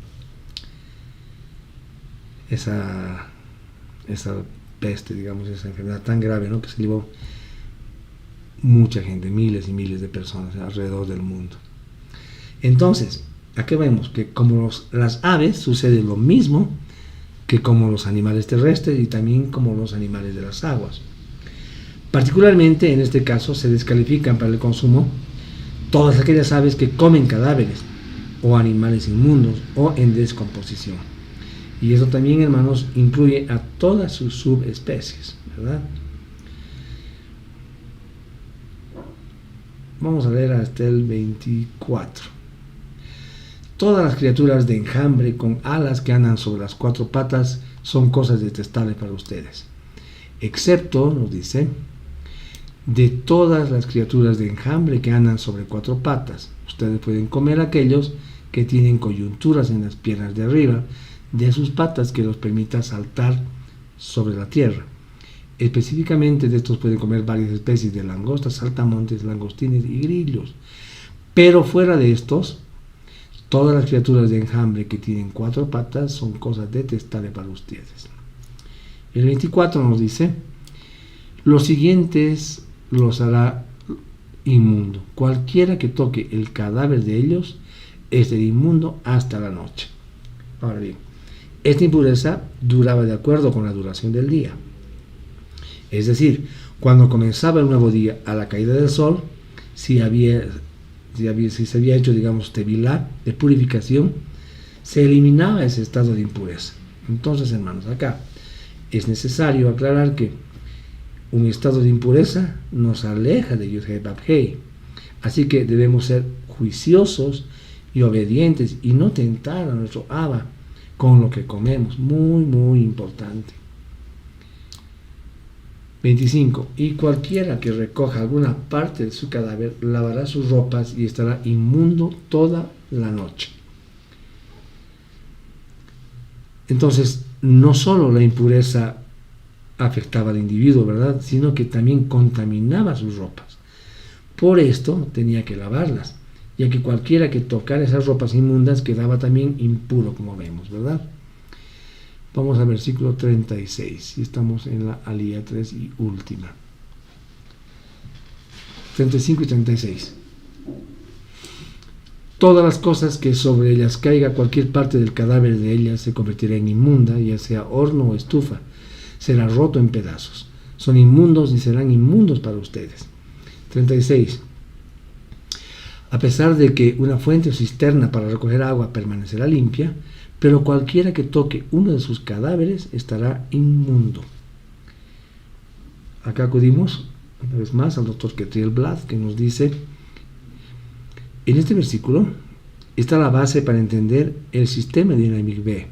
peste, digamos, esa enfermedad tan grave, ¿no?, que se llevó mucha gente, miles y miles de personas alrededor del mundo. Entonces, aquí vemos que como las aves sucede lo mismo que como los animales terrestres y también como los animales de las aguas. Particularmente en este caso se descalifican para el consumo todas aquellas aves que comen cadáveres o animales inmundos o en descomposición. Y eso también, hermanos, incluye a todas sus subespecies, ¿verdad? Vamos a leer hasta el 24. Todas las criaturas de enjambre con alas que andan sobre las cuatro patas son cosas detestables para ustedes, excepto, nos dice, de todas las criaturas de enjambre que andan sobre cuatro patas. Ustedes pueden comer aquellos que tienen coyunturas en las piernas de arriba de sus patas que los permita saltar sobre la tierra. Específicamente de estos pueden comer varias especies de langostas, saltamontes, langostines y grillos. Pero fuera de estos, todas las criaturas de enjambre que tienen cuatro patas son cosas detestables para ustedes. El 24 nos dice, los siguientes los hará inmundo. Cualquiera que toque el cadáver de ellos es inmundo hasta la noche. Ahora bien, esta impureza duraba de acuerdo con la duración del día. Es decir, cuando comenzaba el nuevo día a la caída del sol, si se había hecho, digamos, tevilá, de purificación, se eliminaba ese estado de impureza. Entonces, hermanos, acá es necesario aclarar que un estado de impureza nos aleja de Yud-Heh-Vav-Heh. Así que debemos ser juiciosos y obedientes y no tentar a nuestro Abba con lo que comemos. Muy, muy importante. 25. Y cualquiera que recoja alguna parte de su cadáver lavará sus ropas y estará inmundo toda la noche. Entonces, no solo la impureza afectaba al individuo, ¿verdad?, sino que también contaminaba sus ropas. Por esto tenía que lavarlas, ya que cualquiera que tocara esas ropas inmundas quedaba también impuro, como vemos, ¿verdad? Vamos al versículo 36, y estamos en la alía 3 y última. 35 y 36. Todas las cosas que sobre ellas caiga, cualquier parte del cadáver de ellas se convertirá en inmunda, ya sea horno o estufa, será roto en pedazos. Son inmundos y serán inmundos para ustedes. 36. a pesar de que una fuente o cisterna para recoger agua permanecerá limpia, pero cualquiera que toque uno de sus cadáveres estará inmundo. Acá acudimos una vez más al doctor Ketriel Blad, que nos dice, en este versículo está la base para entender el sistema de una mikvé,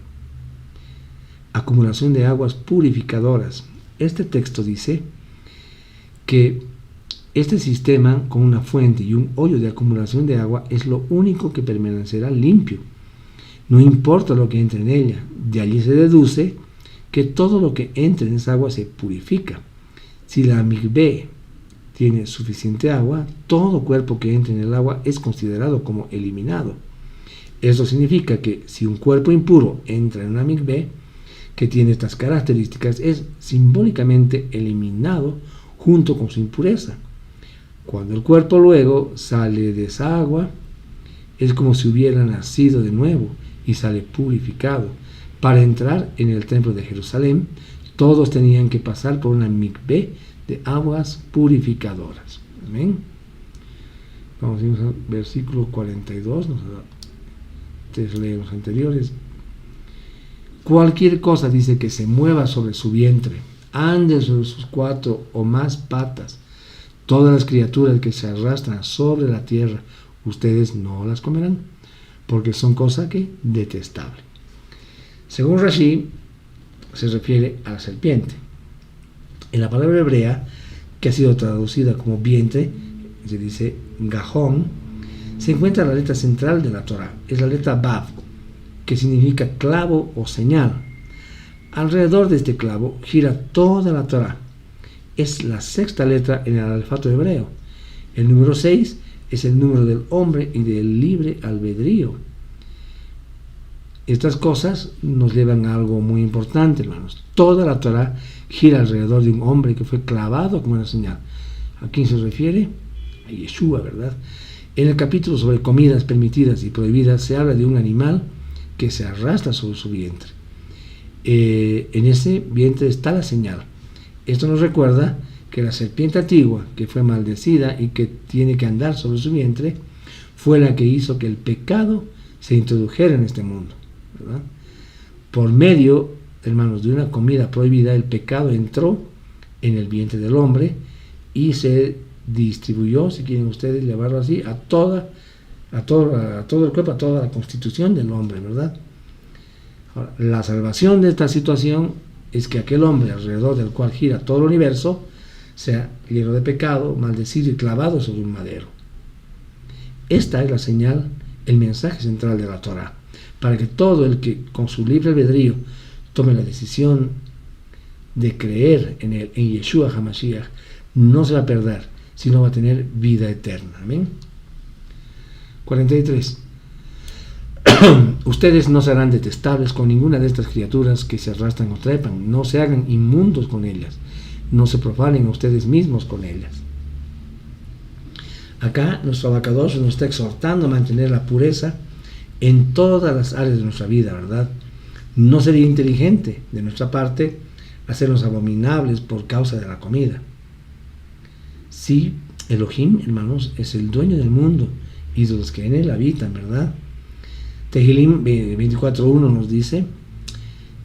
acumulación de aguas purificadoras. Este texto dice que este sistema con una fuente y un hoyo de acumulación de agua es lo único que permanecerá limpio. No importa lo que entre en ella. De allí se deduce que todo lo que entre en esa agua se purifica. Si la mikvé tiene suficiente agua, todo cuerpo que entre en el agua es considerado como eliminado. Esto significa que si un cuerpo impuro entra en una mikvé que tiene estas características, es simbólicamente eliminado junto con su impureza. Cuando el cuerpo luego sale de esa agua, es como si hubiera nacido de nuevo y sale purificado. Para entrar en el templo de Jerusalén, todos tenían que pasar por una mikvé de aguas purificadoras. Amén. Vamos a ir al versículo 42. Ustedes leen los anteriores. Cualquier cosa, dice, que se mueva sobre su vientre, ande sobre sus 4 o más patas, todas las criaturas que se arrastran sobre la tierra, ustedes no las comerán, porque son cosa que detestable. Según Rashi, se refiere a la serpiente. En la palabra hebrea, que ha sido traducida como vientre, se dice gajón, se encuentra la letra central de la Torah. Es la letra Vav, que significa clavo o señal. Alrededor de este clavo gira toda la Torah. Es la 6ª letra en el alfabeto hebreo. El número 6 es el número del hombre y del libre albedrío. Estas cosas nos llevan a algo muy importante, hermanos. Toda la Torah gira alrededor de un hombre que fue clavado como una señal. ¿A quién se refiere? A Yeshua, ¿verdad? En el capítulo sobre comidas permitidas y prohibidas se habla de un animal que se arrastra sobre su vientre. En ese vientre está la señal. Esto nos recuerda que la serpiente antigua, que fue maldecida y que tiene que andar sobre su vientre, fue la que hizo que el pecado se introdujera en este mundo, ¿verdad? Por medio, hermanos, de una comida prohibida, el pecado entró en el vientre del hombre y se distribuyó, si quieren ustedes llamarlo así, a todo el cuerpo, a toda la constitución del hombre, ¿verdad? Ahora, la salvación de esta situación es que aquel hombre alrededor del cual gira todo el universo sea lleno de pecado, maldecido y clavado sobre un madero. Esta es la señal, el mensaje central de la Torah, para que todo el que con su libre albedrío tome la decisión de creer en Yeshua HaMashiach no se va a perder, sino va a tener vida eterna. Amén. 43. Ustedes no serán detestables con ninguna de estas criaturas que se arrastran o trepan. No se hagan inmundos con ellas. No se profanen a ustedes mismos con ellas. Acá nuestro abacadosh nos está exhortando a mantener la pureza en todas las áreas de nuestra vida, ¿verdad? No sería inteligente de nuestra parte hacernos abominables por causa de la comida. Sí, Elohim, hermanos, es el dueño del mundo y de los que en él habitan, ¿verdad? Tehilim 24.1 nos dice,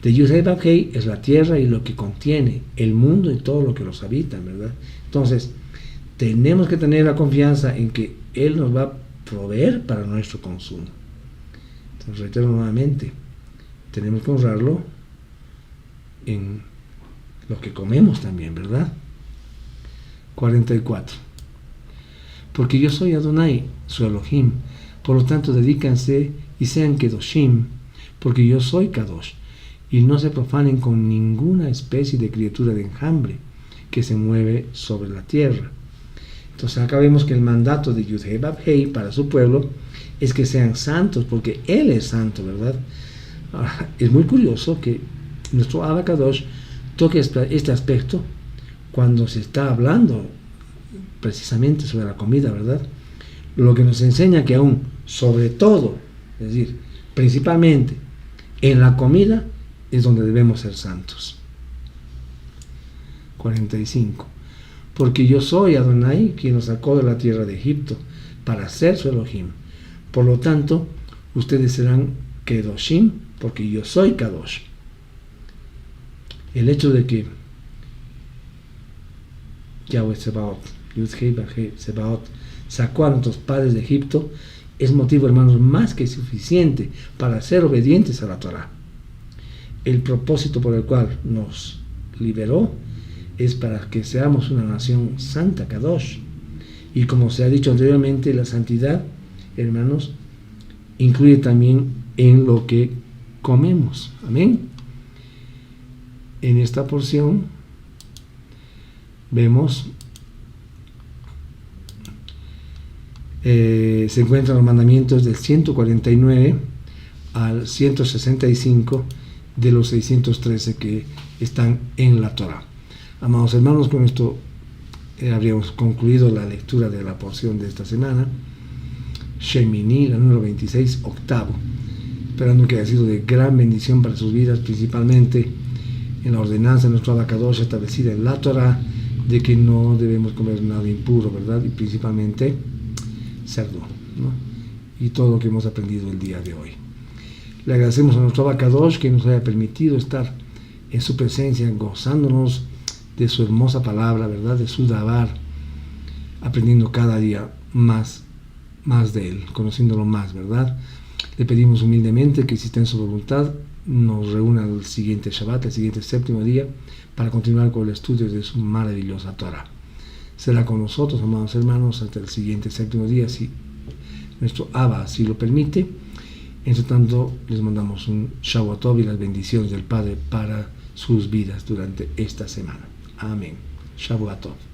de Yud-Hei Vav-Hei es la tierra y lo que contiene, el mundo y todo lo que los habitan, ¿verdad? Entonces, tenemos que tener la confianza en que Él nos va a proveer para nuestro consumo. Entonces, reitero nuevamente, tenemos que honrarlo en lo que comemos también, ¿verdad? 44. Porque yo soy Adonai, su Elohim, por lo tanto dedícanse y sean Kedoshim, porque yo soy Kadosh, y no se profanen con ninguna especie de criatura de enjambre que se mueve sobre la tierra. Entonces acá vemos que el mandato de Yud-Hei Vav-Hei para su pueblo es que sean santos, porque Él es santo, ¿verdad? Es muy curioso que nuestro Abba Kadosh toque este aspecto cuando se está hablando precisamente sobre la comida, ¿verdad? Lo que nos enseña que aún, sobre todo, es decir, principalmente en la comida, es donde debemos ser santos. 45. Porque yo soy Adonai, quien nos sacó de la tierra de Egipto. para ser su Elohim. Por lo tanto, ustedes serán Kedoshim, porque yo soy Kadosh. El hecho de que Yahweh Sebaot, Sebaot, sacó a nuestros padres de Egipto es motivo, hermanos, más que suficiente para ser obedientes a la Torah. El propósito por el cual nos liberó es para que seamos una nación santa, Kadosh. Y como se ha dicho anteriormente, la santidad, hermanos, incluye también en lo que comemos. Amén. En esta porción vemos se encuentran los mandamientos del 149 al 165 de los 613 que están en la Torah. Amados hermanos, con esto habríamos concluido la lectura de la porción de esta semana, Shemini, la número 26, octavo, esperando que haya sido de gran bendición para sus vidas, principalmente en la ordenanza de nuestro Abacadosh establecida en la Torah, de que no debemos comer nada impuro, ¿verdad? Y principalmente cerdo, ¿no? Y todo lo que hemos aprendido el día de hoy. Le agradecemos a nuestro Abacadosh que nos haya permitido estar en su presencia, gozándonos de su hermosa palabra, ¿verdad? De su dabar, aprendiendo cada día más de él, conociéndolo más, ¿verdad? Le pedimos humildemente que, si está en su voluntad, nos reúna el siguiente Shabbat, el siguiente séptimo día, para continuar con el estudio de su maravillosa Torah. Será con nosotros, amados hermanos, hasta el siguiente séptimo día, si nuestro Abba así lo permite. Entre tanto, les mandamos un Shavuot y las bendiciones del Padre para sus vidas durante esta semana. Amén. Shavuot.